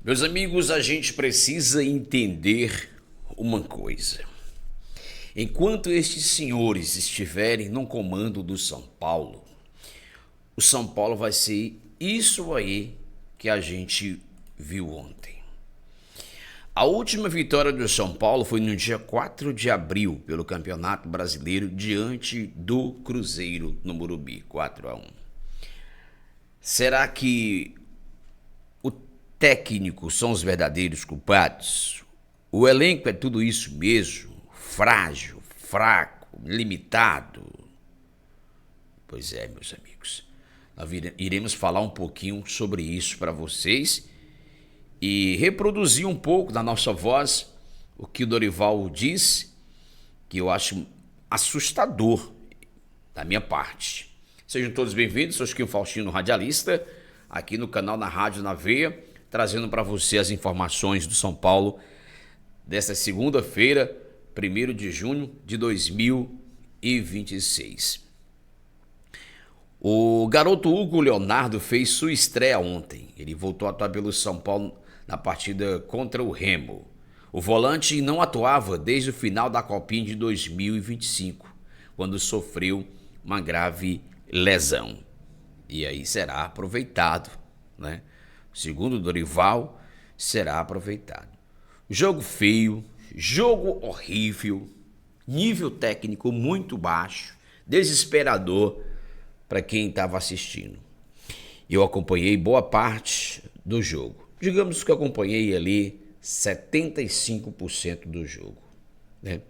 Meus amigos, a gente precisa entender uma coisa. Enquanto estes senhores estiverem no comando do São Paulo, o São Paulo vai ser isso aí que a gente viu ontem. A última vitória do São Paulo foi no dia 4 de abril pelo Campeonato Brasileiro diante do Cruzeiro no Morumbi, 4-1. Será que o técnico são os verdadeiros culpados? O elenco é tudo isso mesmo? Frágil, fraco, limitado? Pois é, meus amigos. Nós iremos falar um pouquinho sobre isso para vocês e reproduzir um pouco da nossa voz o que o Dorival disse, que eu acho assustador da minha parte. Sejam todos bem-vindos, sou Chiquinho Faustino, radialista, aqui no canal Na Rádio na Veia, trazendo para você as informações do São Paulo desta segunda-feira, 1º de junho de 2026. O garoto Hugo Leonardo fez sua estreia ontem. Ele voltou a atuar pelo São Paulo na partida contra o Remo. O volante não atuava desde o final da Copinha de 2025, quando sofreu uma grave lesão. E aí será aproveitado, né? Segundo o Dorival, será aproveitado. Jogo feio, jogo horrível, nível técnico muito baixo, desesperador para quem estava assistindo. Eu acompanhei boa parte do jogo. Digamos que eu acompanhei ali 75% do jogo, né?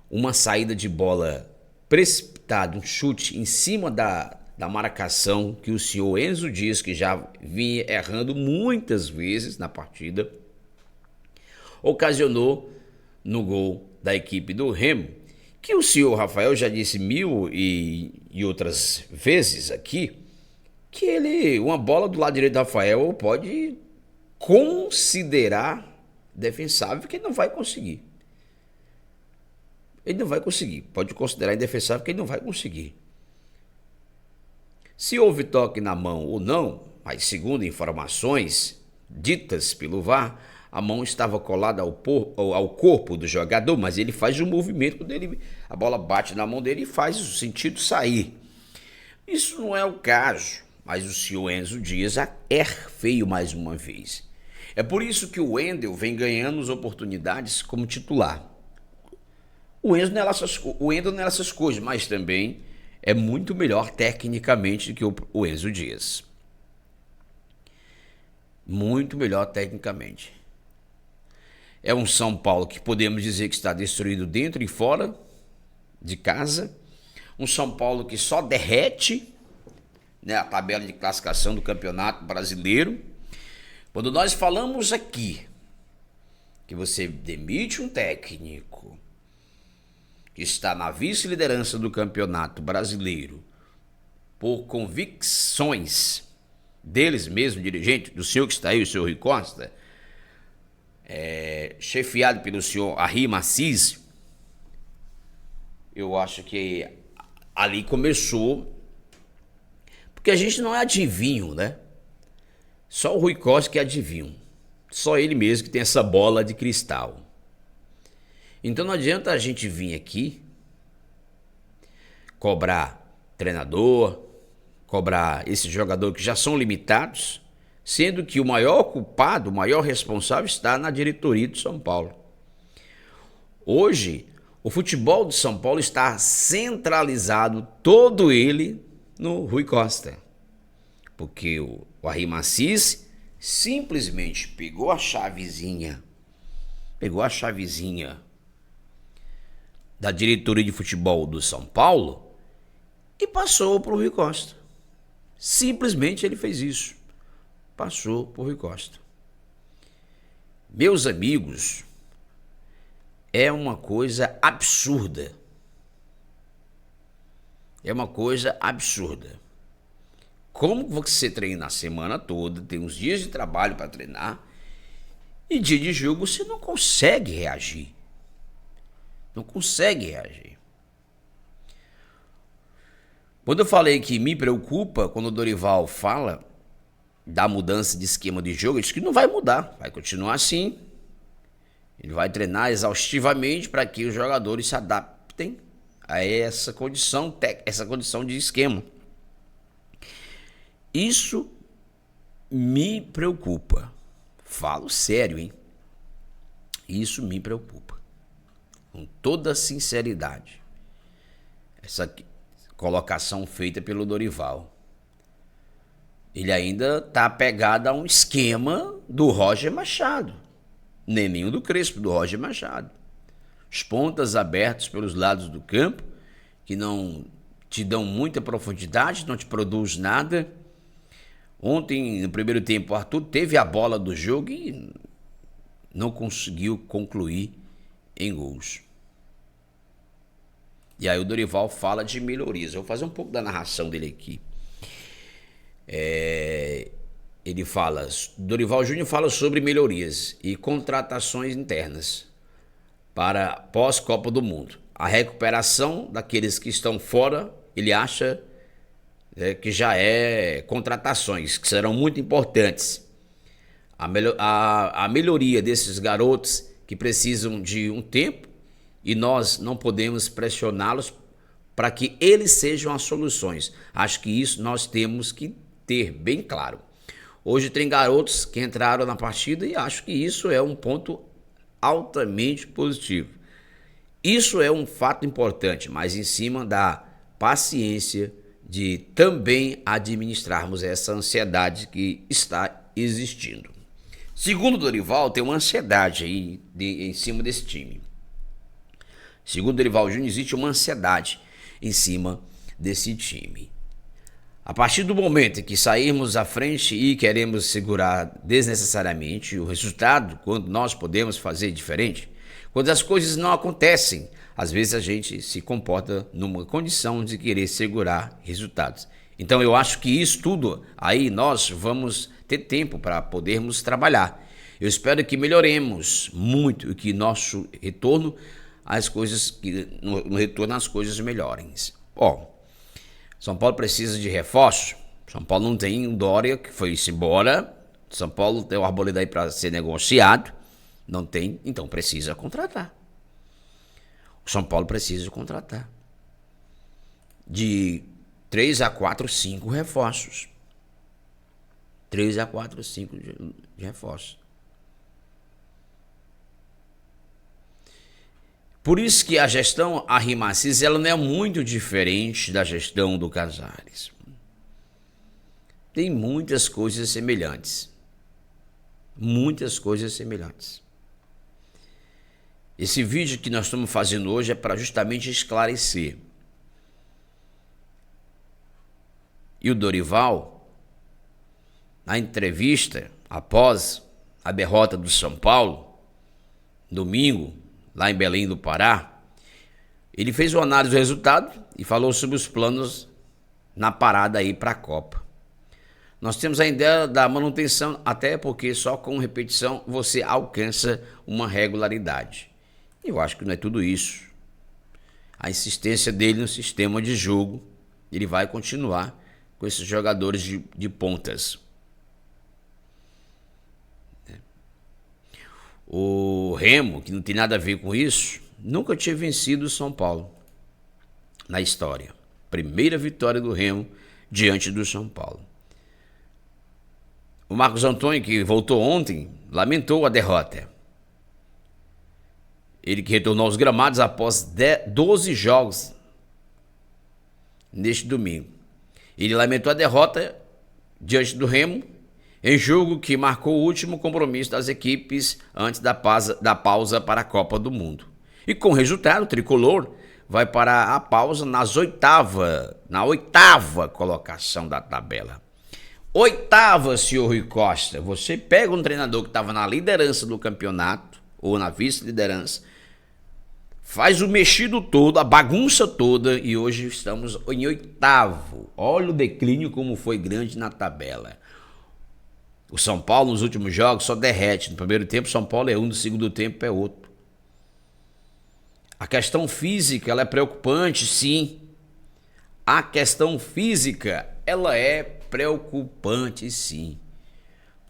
Uma saída de bola precipitada, um chute em cima da marcação que o senhor Enzo Dias, que já vinha errando muitas vezes na partida, ocasionou no gol da equipe do Remo, que o senhor Rafael já disse mil e outras vezes aqui, que uma bola do lado direito do Rafael pode considerar defensável, que ele não vai conseguir. Ele não vai conseguir. Pode considerar indefensável, que ele não vai conseguir. Se houve toque na mão ou não, mas segundo informações ditas pelo VAR, a mão estava colada ao corpo do jogador, mas ele faz um movimento quando a bola bate na mão dele e faz o sentido sair. Isso não é o caso, mas o senhor Enzo Dias é feio mais uma vez. É por isso que o Wendel vem ganhando as oportunidades como titular. O Wendel não é essas coisas, mas também é muito melhor tecnicamente do que o Enzo Dias. Muito melhor tecnicamente. É um São Paulo que podemos dizer que está destruído dentro e fora de casa. Um São Paulo que só derrete, né, a tabela de classificação do Campeonato Brasileiro. Quando nós falamos aqui que você demite um técnico que está na vice-liderança do Campeonato Brasileiro por convicções deles mesmos, dirigente, do senhor que está aí, o senhor Rui Costa, chefiado pelo senhor Arrima Assis, eu acho que ali começou, porque a gente não é adivinho, né? Só o Rui Costa que é adivinho, só ele mesmo que tem essa bola de cristal. Então não adianta a gente vir aqui cobrar treinador, cobrar esses jogadores que já são limitados, sendo que o maior culpado, o maior responsável está na diretoria de São Paulo. Hoje, o futebol de São Paulo está centralizado, todo ele, no Rui Costa. Porque o Arrima Assis simplesmente pegou a chavezinha da diretoria de futebol do São Paulo e passou para o Rui Costa. Simplesmente ele fez isso. Passou por Rui Costa. Meus amigos, é uma coisa absurda. É uma coisa absurda. Como você treina a semana toda, tem uns dias de trabalho para treinar, e dia de jogo você não consegue reagir. Não consegue reagir. Quando eu falei que me preocupa, quando o Dorival fala da mudança de esquema de jogo, ele disse que não vai mudar, vai continuar assim. Ele vai treinar exaustivamente para que os jogadores se adaptem a essa condição de esquema. Isso me preocupa. Falo sério, hein? Isso me preocupa. Com toda sinceridade. Essa colocação feita pelo Dorival. Ele ainda está apegado a um esquema do Roger Machado. Nem nenhum do Crespo, do Roger Machado. Os pontas abertos pelos lados do campo, que não te dão muita profundidade, não te produz nada. Ontem, no primeiro tempo, o Arthur teve a bola do jogo e não conseguiu concluir em gols. E aí o Dorival fala de melhorias. Eu vou fazer um pouco da narração dele aqui. Ele fala, Dorival Júnior fala sobre melhorias e contratações internas para pós-Copa do Mundo. A recuperação daqueles que estão fora, ele acha que já é contratações, que serão muito importantes. A melhoria desses garotos que precisam de um tempo e nós não podemos pressioná-los para que eles sejam as soluções. Acho que isso nós temos que ter bem claro. Hoje tem garotos que entraram na partida e acho que isso é um ponto altamente positivo. Isso é um fato importante, mas em cima da paciência de também administrarmos essa ansiedade que está existindo. Segundo o Dorival, tem uma ansiedade aí em cima desse time. Segundo o Dorival Júnior, existe uma ansiedade em cima desse time. A partir do momento em que sairmos à frente e queremos segurar desnecessariamente o resultado, quando nós podemos fazer diferente, quando as coisas não acontecem, às vezes a gente se comporta numa condição de querer segurar resultados. Então eu acho que isso tudo, aí nós vamos ter tempo para podermos trabalhar. Eu espero que melhoremos muito e que nosso retorno, no retorno as coisas melhorem. São Paulo precisa de reforço. São Paulo não tem um Dória que foi-se embora. São Paulo tem o Arboleda aí para ser negociado. Não tem, então precisa contratar. O São Paulo precisa contratar. De 3 a 4, 5 reforços. 3 a 4, 5 de reforços. Por isso que a gestão Arrimacis, ela não é muito diferente da gestão do Casares. Tem muitas coisas semelhantes. Muitas coisas semelhantes. Esse vídeo que nós estamos fazendo hoje é para justamente esclarecer. E o Dorival, na entrevista após a derrota do São Paulo, domingo, lá em Belém do Pará, ele fez uma análise do resultado e falou sobre os planos na parada aí para a Copa. Nós temos a ideia da manutenção, até porque só com repetição você alcança uma regularidade. Eu acho que não é tudo isso. A insistência dele no sistema de jogo, ele vai continuar com esses jogadores de pontas. O Remo, que não tem nada a ver com isso, nunca tinha vencido o São Paulo na história. Primeira vitória do Remo diante do São Paulo. O Marcos Antônio, que voltou ontem, lamentou a derrota. Ele que retornou aos gramados após 12 jogos neste domingo. Ele lamentou a derrota diante do Remo, em jogo que marcou o último compromisso das equipes antes da pausa para a Copa do Mundo. E com o resultado, o Tricolor vai para a pausa na oitava colocação da tabela. Oitava, senhor Rui Costa. Você pega um treinador que estava na liderança do campeonato, ou na vice-liderança, faz o mexido todo, a bagunça toda, e hoje estamos em oitavo. Olha o declínio como foi grande na tabela. O São Paulo nos últimos jogos só derrete. No primeiro tempo, São Paulo é um, no segundo tempo é outro. A questão física, ela é preocupante, sim. A questão física, ela é preocupante, sim.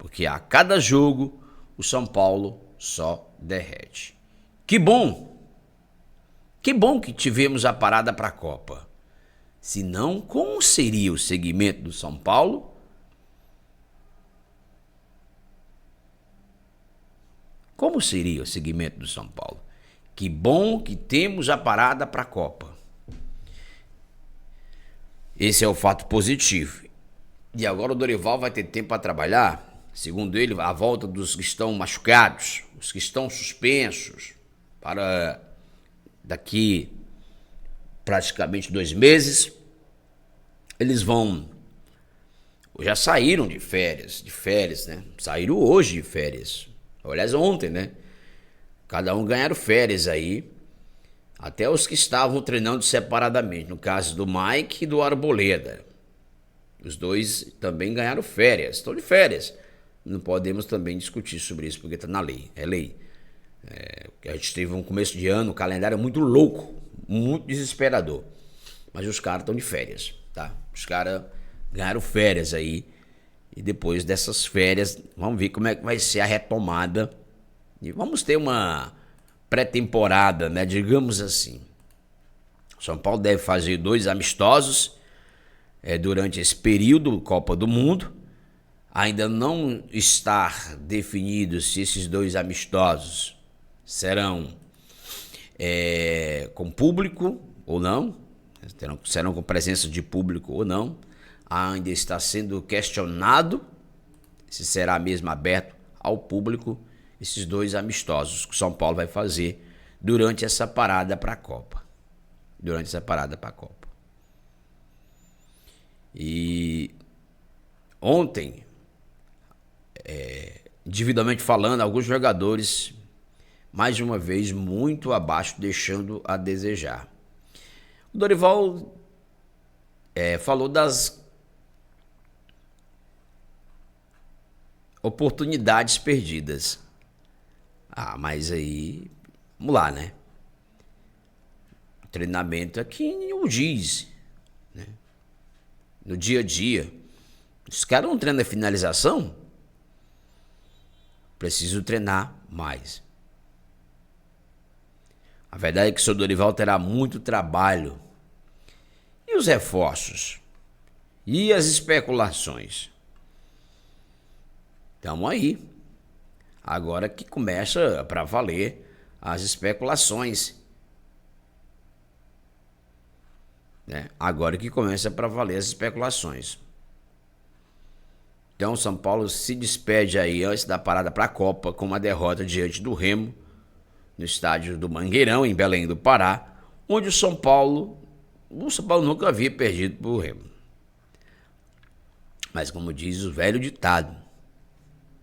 porque a cada jogo o São Paulo só derrete. Que bom! Que bom que tivemos a parada para a Copa. Se não, como seria o segmento do São Paulo? Como seria o segmento do São Paulo? Que bom que temos a parada para a Copa. Esse é o fato positivo. E agora o Dorival vai ter tempo para trabalhar, segundo ele, a volta dos que estão machucados, os que estão suspensos, para daqui praticamente 2 meses, eles já saíram de férias, né? Saíram hoje de férias, aliás ontem, né? Cada um ganharam férias aí, até os que estavam treinando separadamente, no caso do Mike e do Arboleda. Os dois também ganharam férias, estão de férias. Não podemos também discutir sobre isso, porque está na lei, é lei. A gente teve um começo de ano, um calendário muito louco, muito desesperador. Mas os caras estão de férias, tá? Os caras ganharam férias aí. E depois dessas férias, vamos ver como é que vai ser a retomada. E vamos ter uma pré-temporada, né? Digamos assim. O São Paulo deve fazer 2 amistosos durante esse período, Copa do Mundo. Ainda não está definido se esses 2 amistosos serão com público ou não, serão com presença de público ou não. Ainda está sendo questionado se será mesmo aberto ao público esses 2 amistosos que o São Paulo vai fazer durante essa parada para a Copa. E ontem, individualmente falando, alguns jogadores, mais uma vez, muito abaixo, deixando a desejar. O Dorival falou das oportunidades perdidas. Mas aí, vamos lá, né? O treinamento aqui o diz, né? No dia a dia. Os caras não treinam a finalização? Preciso treinar mais. A verdade é que o seu Dorival terá muito trabalho. E os reforços? E as especulações? Estamos aí. Agora que começa para valer as especulações. Né? Agora que começa para valer as especulações. Então, o São Paulo se despede aí antes da parada para a Copa com uma derrota diante do Remo, no estádio do Mangueirão, em Belém do Pará, onde o São Paulo nunca havia perdido para o Remo. Mas como diz o velho ditado,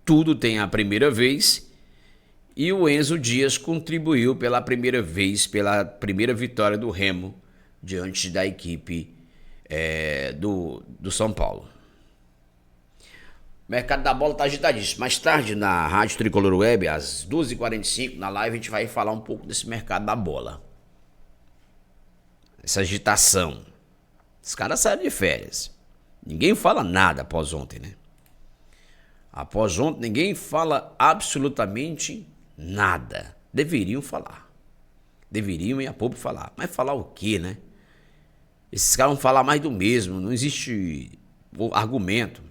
tudo tem a primeira vez, e o Enzo Dias contribuiu pela primeira vez, pela primeira vitória do Remo diante da equipe do São Paulo. O mercado da bola está agitadíssimo. Mais tarde, na Rádio Tricolor Web, às 12h45, na live, a gente vai falar um pouco desse mercado da bola. Essa agitação. Os caras saíram de férias. Ninguém fala nada após ontem, né? Após ontem, ninguém fala absolutamente nada. Deveriam falar. Deveriam ir a público falar. Mas falar o quê, né? Esses caras vão falar mais do mesmo. Não existe argumento.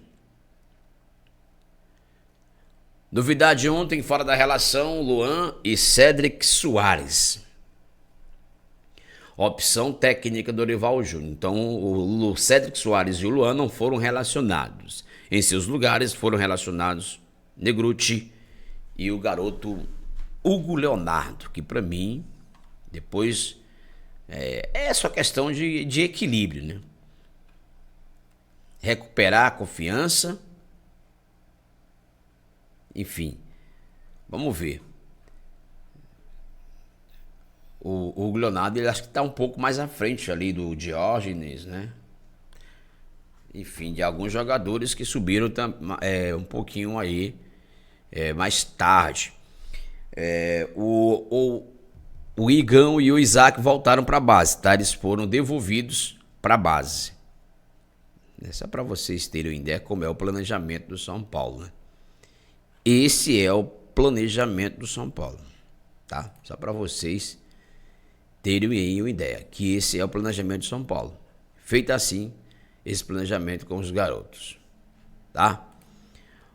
Novidade ontem, fora da relação, Luan e Cédric Soares. Opção técnica do Dorival Júnior. Então, o Cédric Soares e o Luan não foram relacionados. Em seus lugares foram relacionados Negruti e o garoto Hugo Leonardo, que para mim, depois, é só questão de equilíbrio, né? Recuperar a confiança. Enfim, vamos ver. O Hugo Leonardo, ele acho que está um pouco mais à frente ali do Diógenes, né? Enfim, de alguns jogadores que subiram um pouquinho aí mais tarde. O Igão e o Isaac voltaram para a base, tá? Eles foram devolvidos para a base. Só para vocês terem uma ideia como é o planejamento do São Paulo, né? Esse é o planejamento do São Paulo, tá? Só para vocês terem uma ideia, que esse é o planejamento do São Paulo. Feito assim, esse planejamento com os garotos, tá?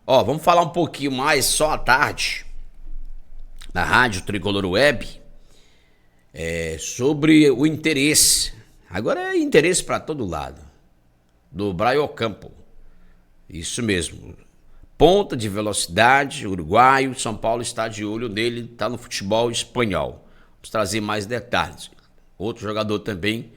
Ó, vamos falar um pouquinho mais só à tarde, na Rádio Tricolor Web, sobre o interesse. Agora é interesse para todo lado. Do Brian Ocampo. Isso mesmo. Ponta de velocidade, uruguaio. São Paulo está de olho nele, está no futebol espanhol. Vamos trazer mais detalhes. Outro jogador também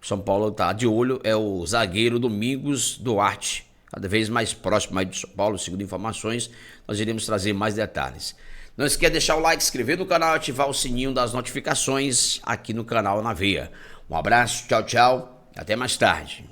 que São Paulo está de olho é o zagueiro Domingos Duarte. Cada vez mais próximo aí do São Paulo, segundo informações, nós iremos trazer mais detalhes. Não esqueça de deixar o like, se inscrever no canal e ativar o sininho das notificações aqui no canal Na Veia. Um abraço, tchau, tchau, até mais tarde.